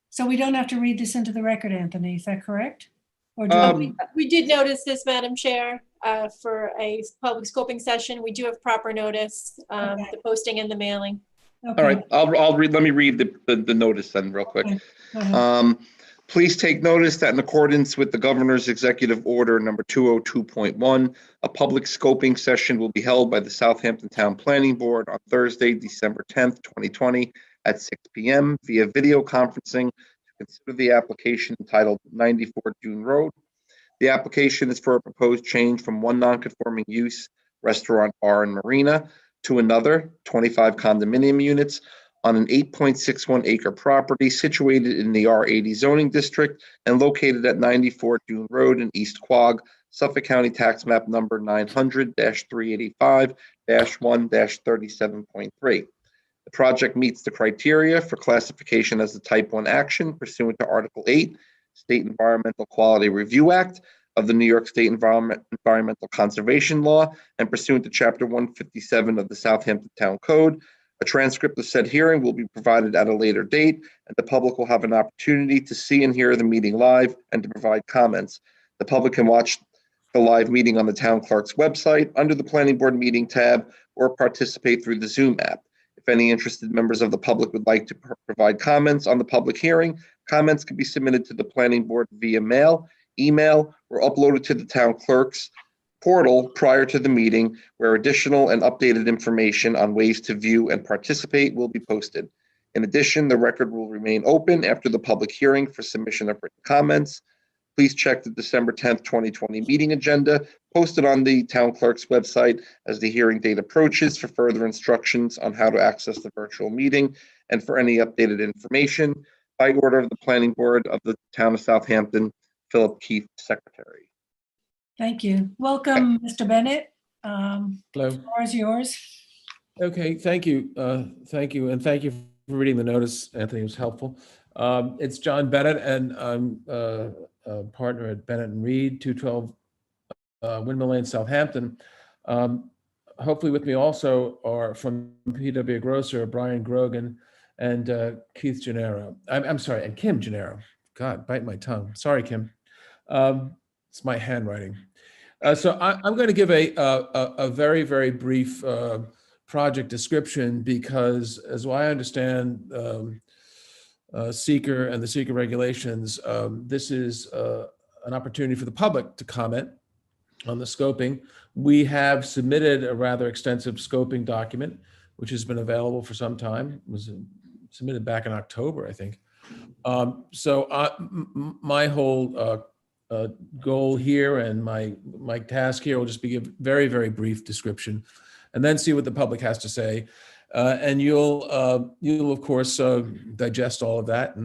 So we don't have to read this into the record, Anthony, is that correct? Or do We did notice this, Madam Chair, for a public scoping session. We do have proper notice, the posting and the mailing. Okay. All right, I'll read, let me read the notice then real quick. Okay, go ahead. Please take notice that in accordance with the governor's executive order number 202.1, a public scoping session will be held by the Southampton Town Planning Board on Thursday, December 10th, 2020 at 6 p.m. via video conferencing to consider the application entitled 94 Dune Road. The application is for a proposed change from one non-conforming use, restaurant, bar, and marina, to another, 25 condominium units on an 8.61 acre property situated in the R80 zoning district and located at 94 Dune Road in East Quogue, Suffolk County Tax Map number 900-385-1-37.3. The project meets the criteria for classification as a type 1 action pursuant to Article 8, State Environmental Quality Review Act of the New York State Environmental Conservation Law and pursuant to Chapter 157 of the Southampton Town Code. A transcript of said hearing will be provided at a later date, and the public will have an opportunity to see and hear the meeting live and to provide comments. The public can watch the live meeting on the town clerk's website under the Planning Board Meeting tab or participate through the Zoom app. If any interested members of the public would like to provide comments on the public hearing, comments can be submitted to the Planning Board via mail, email, or uploaded to the town clerk's portal prior to the meeting, where additional and updated information on ways to view and participate will be posted. In addition, the record will remain open after the public hearing for submission of written comments. Please check the December 10th, 2020 meeting agenda posted on the town clerk's website as the hearing date approaches for further instructions on how to access the virtual meeting and for any updated information. By order of the Planning Board of the Town of Southampton, Philip Keith, Secretary. Thank you. Welcome, Mr. Bennett. Hello. The floor is yours. Okay, thank you. Thank you. And thank you for reading the notice, Anthony. It was helpful. It's John Bennett, and I'm a partner at Bennett and Reed, 212 Windmill Lane, Southampton. Hopefully with me also are from PW Grosser, Brian Grogan and Keith Gennaro. I'm sorry, and Kim Gennaro. God, bite my tongue. Sorry, Kim. It's my handwriting. So I'm going to give a very, very brief project description because, as I understand seeker and the seeker regulations, this is an opportunity for the public to comment on the scoping. We have submitted a rather extensive scoping document, which has been available for some time. It was submitted back in October, I think. My whole goal here and my task here will just be a very, very brief description and then see what the public has to say. And you'll of course digest all of that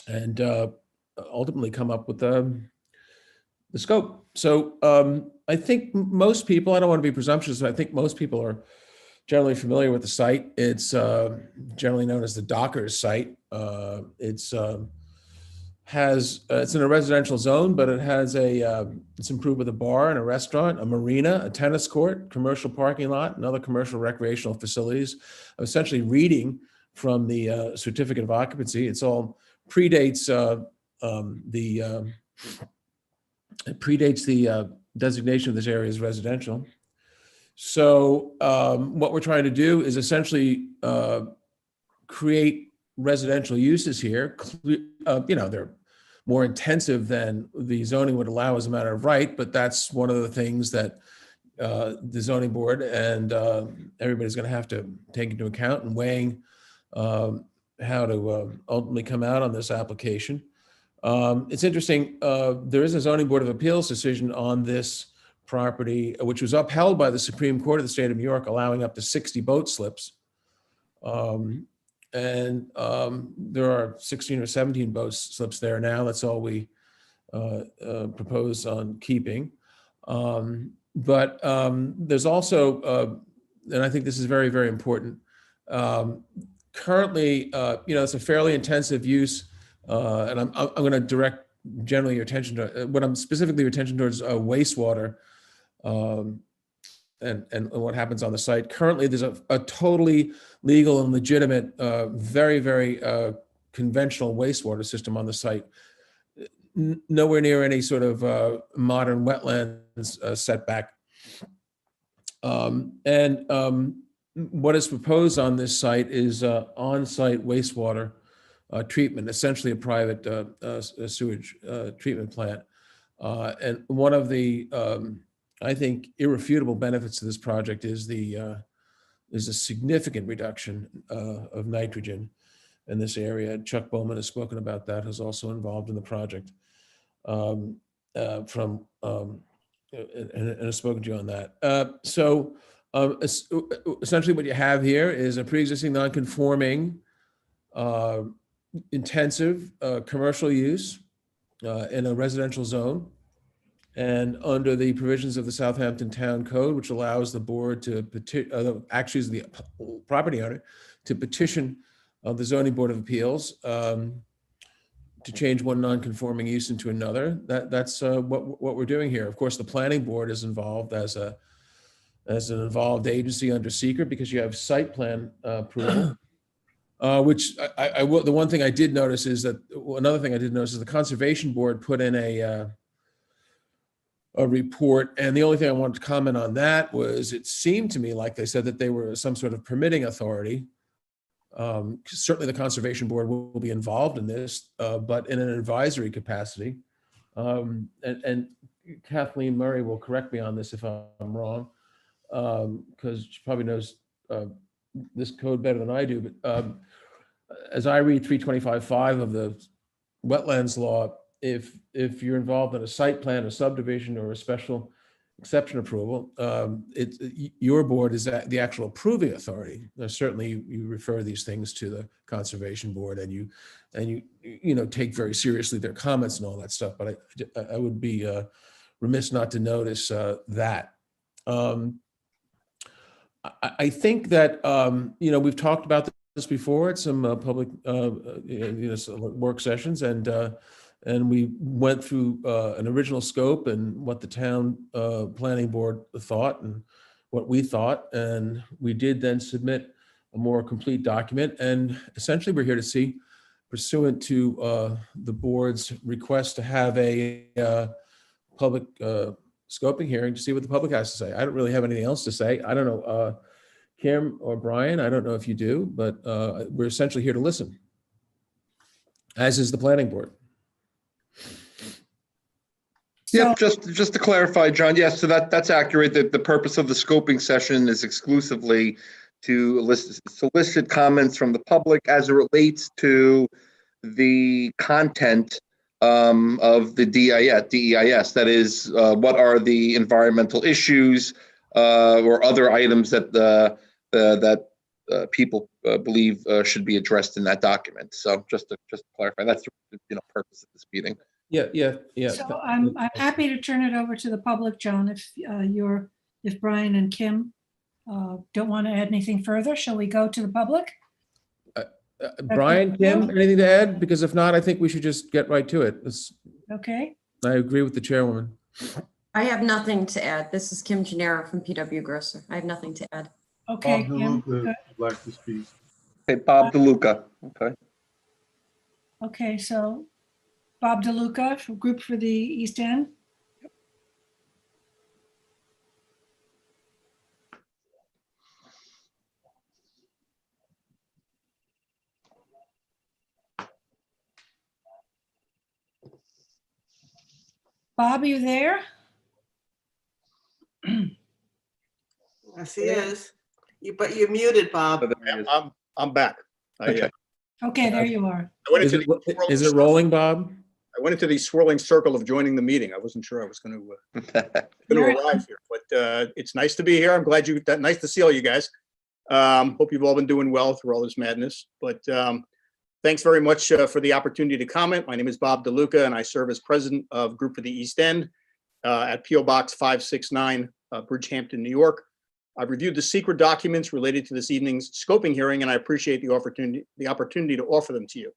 and ultimately come up with the scope. So I think most people, I don't want to be presumptuous, but I think most people are generally familiar with the site. It's generally known as the Dockers site. It's in a residential zone, but it has it's improved with a bar and a restaurant, a marina, a tennis court, commercial parking lot, and other commercial recreational facilities. I'm essentially reading from the certificate of occupancy. It's all predates the designation of this area as residential. So what we're trying to do is essentially create residential uses here. They're more intensive than the zoning would allow as a matter of right, but that's one of the things that the zoning board and everybody's going to have to take into account in weighing how to ultimately come out on this application. It's interesting, there is a zoning board of appeals decision on this property, which was upheld by the Supreme Court of the state of New York, allowing up to 60 boat slips. And there are 16 or 17 boat slips there now. That's all we propose on keeping. But there's also, and I think this is very, very important. Currently, it's a fairly intensive use, and I'm going to direct generally your attention to what I'm specifically your attention towards wastewater. And what happens on the site. Currently, there's a totally legal and legitimate, very, very conventional wastewater system on the site. Nowhere near any sort of modern wetlands setback. What is proposed on this site is on-site wastewater treatment, essentially a private sewage treatment plant. And one of the I think irrefutable benefits to this project is a significant reduction of nitrogen in this area. Chuck Bowman has spoken about that, who's also involved in the project and has spoken to you on that. Essentially what you have here is a pre-existing non-conforming intensive commercial use in a residential zone. And under the provisions of the Southampton Town Code, which allows the board to actually is the property owner to petition the Zoning Board of Appeals to change one non-conforming use into another. That's what we're doing here. Of course, the planning board is involved as an involved agency under secret because you have site plan approval. Which I will. The one thing I did notice is that another thing I did notice is the conservation board put in a report, and the only thing I wanted to comment on that was it seemed to me like they said that they were some sort of permitting authority. Certainly, the conservation board will be involved in this, but in an advisory capacity. And Kathleen Murray will correct me on this if I'm wrong, because she probably knows this code better than I do. But as I read 325.5 of the wetlands law, if you're involved in a site plan, a subdivision, or a special exception approval, your board is the actual approving authority. Now, certainly, you refer these things to the conservation board, and you take very seriously their comments and all that stuff. But I would be remiss not to notice that. I think that we've talked about this before at some public work sessions, and we went through an original scope and what the town planning board thought and what we thought, and we did then submit a more complete document. And essentially, we're here to see, pursuant to the board's request to have a public scoping hearing to see what the public has to say. I don't really have anything else to say. I don't know, Kim or Brian, I don't know if you do, but we're essentially here to listen, as is the planning board. Yeah, just to clarify, John, yes, so that's accurate. That the purpose of the scoping session is exclusively to solicit comments from the public as it relates to the content of the DEIS. That is, what are the environmental issues or other items that people believe should be addressed in that document. So just to clarify, that's the purpose of this meeting. Yeah. So I'm happy to turn it over to the public, John, if Brian and Kim don't want to add anything further. Shall we go to the public? Brian, Kim, anything to add? Because if not, I think we should just get right to it. Okay. I agree with the chairwoman. I have nothing to add. This is Kim Gennaro from PW Grosser. I have nothing to add. Okay. Bob DeLuca would like to speak. Okay, Bob DeLuca. Okay. Okay, so Bob DeLuca, Group for the East End. Bob, are you there? Yes, he is. But you're muted, Bob. I'm back. Okay. Okay, there you are. Is it rolling, Bob? I went into the swirling circle of joining the meeting. I wasn't sure I was going to arrive here, but it's nice to be here. I'm glad nice to see all you guys. Hope you've all been doing well through all this madness. But thanks very much for the opportunity to comment. My name is Bob DeLuca, and I serve as president of Group for the East End at P.O. Box 569, Bridgehampton, New York. I've reviewed the secret documents related to this evening's scoping hearing, and I appreciate the opportunity to offer them to you.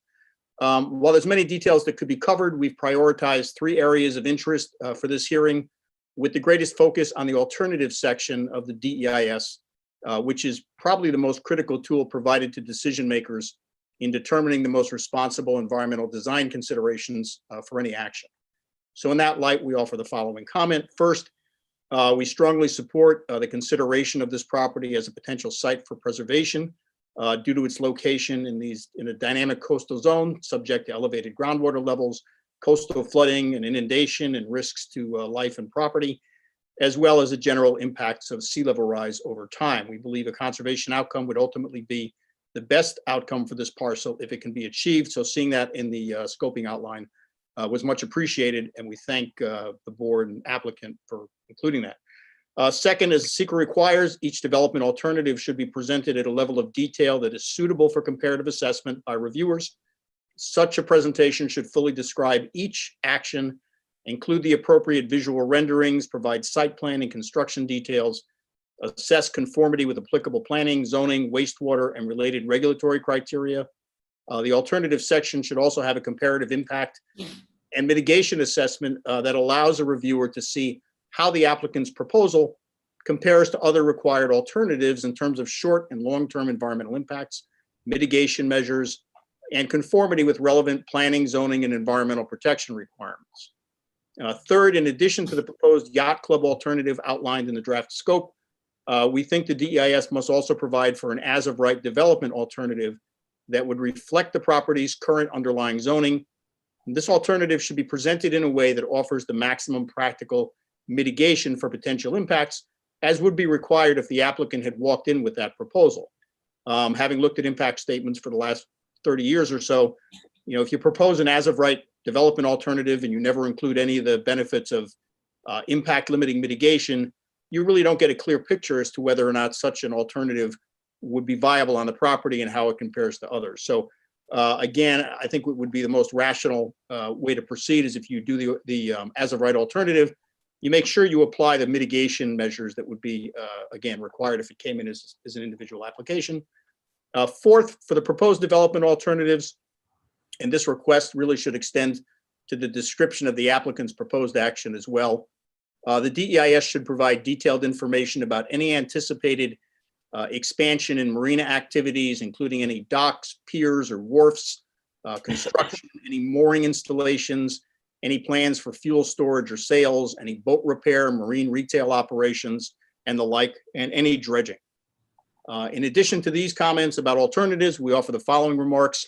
While there's many details that could be covered, we've prioritized 3 areas of interest for this hearing, with the greatest focus on the alternative section of the DEIS, which is probably the most critical tool provided to decision makers in determining the most responsible environmental design considerations for any action. So in that light, we offer the following comment. First, we strongly support the consideration of this property as a potential site for preservation due to its location in a dynamic coastal zone subject to elevated groundwater levels, coastal flooding and inundation, and risks to life and property, as well as the general impacts of sea level rise over time. We believe a conservation outcome would ultimately be the best outcome for this parcel if it can be achieved. So seeing that in the scoping outline was much appreciated, and we thank the board and applicant for including that. Second, as the secret requires, each development alternative should be presented at a level of detail that is suitable for comparative assessment by reviewers. Such a presentation should fully describe each action, include the appropriate visual renderings, provide site plan and construction details, assess conformity with applicable planning, zoning, wastewater, and related regulatory criteria, The alternative section should also have a comparative impact and mitigation assessment that allows a reviewer to see how the applicant's proposal compares to other required alternatives in terms of short and long-term environmental impacts, mitigation measures, and conformity with relevant planning, zoning, and environmental protection requirements. Third, in addition to the proposed yacht club alternative outlined in the draft scope, we think the DEIS must also provide for an as-of-right development alternative that would reflect the property's current underlying zoning. And this alternative should be presented in a way that offers the maximum practical mitigation for potential impacts, as would be required if the applicant had walked in with that proposal. Having looked at impact statements for the last 30 years or so, if you propose an as-of-right development alternative and you never include any of the benefits of impact limiting mitigation, you really don't get a clear picture as to whether or not such an alternative would be viable on the property and how it compares to others. So again, I think what would be the most rational way to proceed is if you do the as-of-right alternative, you make sure you apply the mitigation measures that would be, again, required if it came in as an individual application. Fourth, for the proposed development alternatives, and this request really should extend to the description of the applicant's proposed action as well. The DEIS should provide detailed information about any anticipated expansion in marina activities, including any docks, piers, or wharfs, construction, any mooring installations, any plans for fuel storage or sales, any boat repair, marine retail operations, and the like, and any dredging. In addition to these comments about alternatives, we offer the following remarks.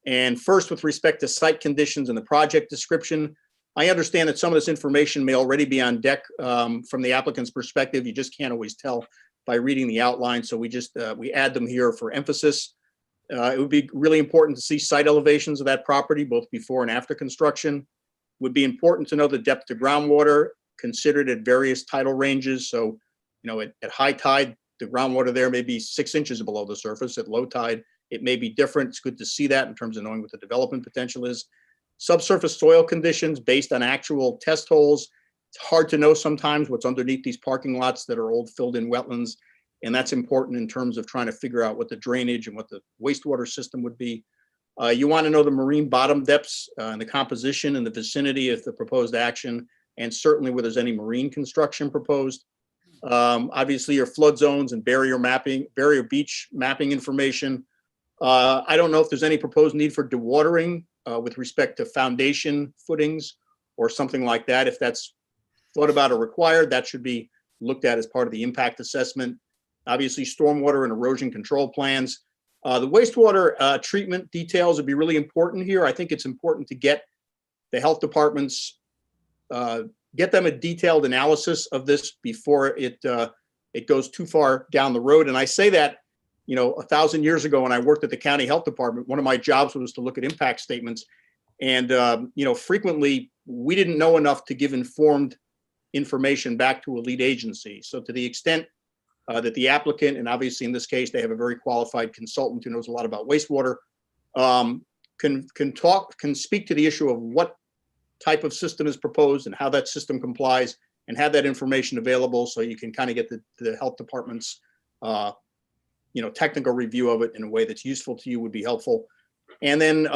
And first, with respect to site conditions and the project description, I understand that some of this information may already be on deck from the applicant's perspective. You just can't always tell by reading the outline. So we add them here for emphasis. It would be really important to see site elevations of that property, both before and after construction. Would be important to know the depth of groundwater considered at various tidal ranges. So, at high tide, the groundwater there may be 6 inches below the surface. At low tide, it may be different. It's good to see that in terms of knowing what the development potential is. Subsurface soil conditions based on actual test holes. It's hard to know sometimes what's underneath these parking lots that are old filled-in wetlands. And that's important in terms of trying to figure out what the drainage and what the wastewater system would be. You want to know the marine bottom depths and the composition in the vicinity of the proposed action, and certainly where there's any marine construction proposed. Obviously, your flood zones and barrier beach mapping information. I don't know if there's any proposed need for dewatering with respect to foundation footings or something like that. If that's thought about or required, that should be looked at as part of the impact assessment. Obviously, stormwater and erosion control plans. The wastewater treatment details would be really important here. I think it's important to get the health departments, get them a detailed analysis of this before it goes too far down the road. And I say that, 1,000 years ago when I worked at the county health department, one of my jobs was to look at impact statements. And, frequently we didn't know enough to give informed information back to a lead agency. So to the extent that the applicant, and obviously in this case, they have a very qualified consultant who knows a lot about wastewater, can speak to the issue of what type of system is proposed and how that system complies, and have that information available so you can kind of get the health department's technical review of it in a way that's useful to you would be helpful. And then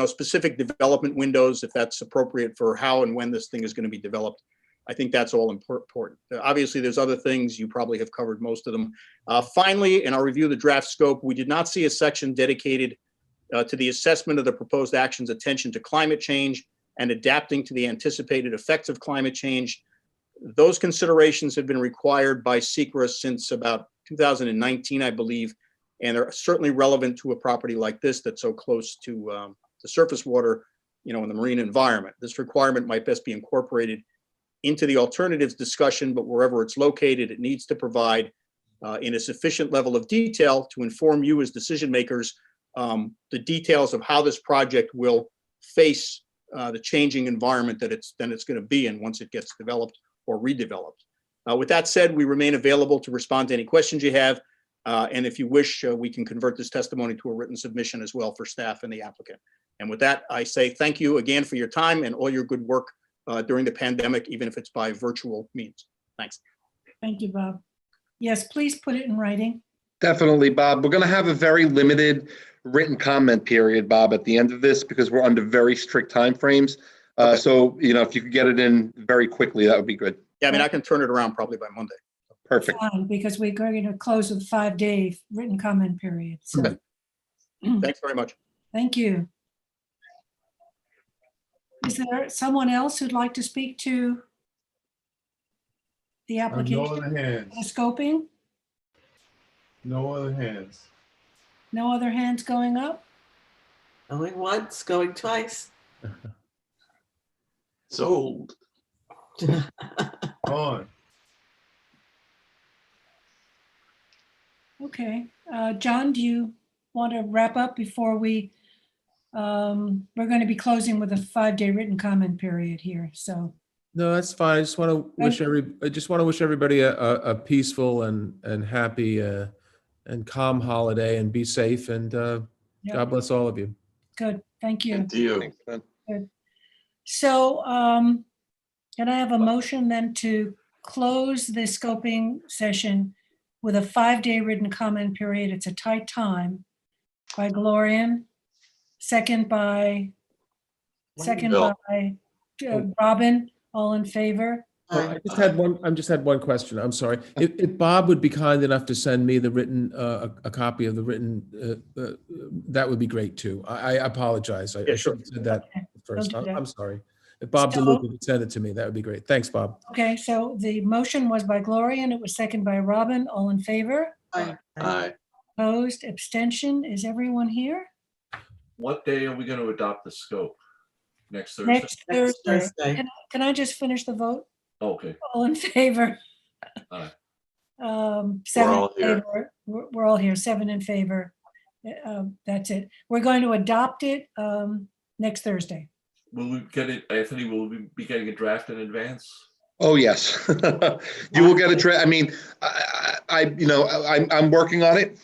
specific development windows, if that's appropriate for how and when this thing is going to be developed. I think that's all important. Obviously, there's other things. You probably have covered most of them. Finally, in our review of the draft scope, we did not see a section dedicated to the assessment of the proposed action's attention to climate change and adapting to the anticipated effects of climate change. Those considerations have been required by SECRA since about 2019, I believe, and are certainly relevant to a property like this that's so close to the surface water, in the marine environment. This requirement might best be incorporated into the alternatives discussion, but wherever it's located, it needs to provide in a sufficient level of detail to inform you as decision makers the details of how this project will face the changing environment that it's going to be in once it gets developed or redeveloped. With that said, we remain available to respond to any questions you have. And if you wish, we can convert this testimony to a written submission as well for staff and the applicant. And with that, I say thank you again for your time and all your good work during the pandemic, even if it's by virtual means. Thanks. Thank you, Bob. Yes, please put it in writing. Definitely, Bob. We're going to have a very limited written comment period, Bob, at the end of this because we're under very strict timeframes. Okay. So, if you could get it in very quickly, that would be good. Yeah, I mean, I can turn it around probably by Monday. Perfect. Fine, because we're going to close with 5-day written comment period. So, Okay. Thanks very much. thank you. Is there someone else who'd like to speak to the I have no application, other hands. the scoping? No other hands. No other hands going up? Going once, going twice. Sold. On. Okay. John, do you want to wrap up before we're going to be closing with a 5-day written comment period here. So, No, that's fine. I just want to wish everybody a peaceful and happy and calm holiday, and be safe, and yeah, God bless all of you. good. Thank you. And to you. Thanks, Ben. Good. So, can I have a motion then to close the scoping session with a 5-day written comment period? It's a tight time. By Glorian, second by Bill. Robin, all in favor? Oh, I just had one question. I'm sorry. If Bob would be kind enough to send me the written, a copy of the written, that would be great too. I apologize. I Yeah, should have said that first. Don't do that. I'm sorry. If Bob So- DeLuca would send it to me, that would be great. Thanks, Bob. Okay, so the motion was by Gloria and it was second by Robin, all in favor? Aye. Opposed, abstention, is everyone here? What day are we going to adopt the scope? Next Thursday? Next Next Thursday. Thursday. Can I just finish the vote? Okay. All in favor? Aye. 7 all in here. favor. We're all here, 7 in favor. That's it. We're going to adopt it next Thursday. Will we get it, Anthony, will we be getting a draft in advance? Oh, yes. You will get a draft. I mean, I'm working on it.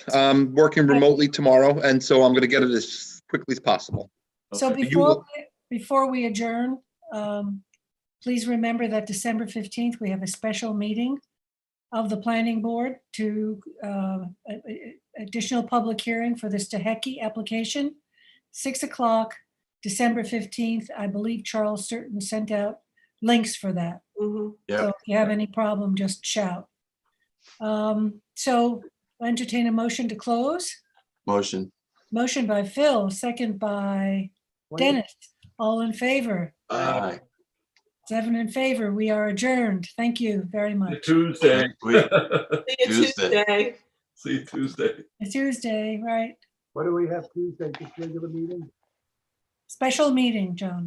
Working remotely tomorrow, and so I'm going to get it as quickly as possible. So Okay. before we adjourn, please remember that December 15th, we have a special meeting of the planning board to additional public hearing for the Steheki application, 6 o'clock, December 15th. I believe Charles Certain sent out links for that. Mhm. Yep. So if you have any problem, just shout. So I entertain a motion to close. Motion. Motion by Phil, second by Dennis. All in favor? Aye. 7 in favor. We are adjourned. Thank you very much. Tuesday. We- See you Tuesday. Tuesday. See you Tuesday. It's Tuesday, right? What do we have Tuesday, just regular meeting? Special meeting, Joan.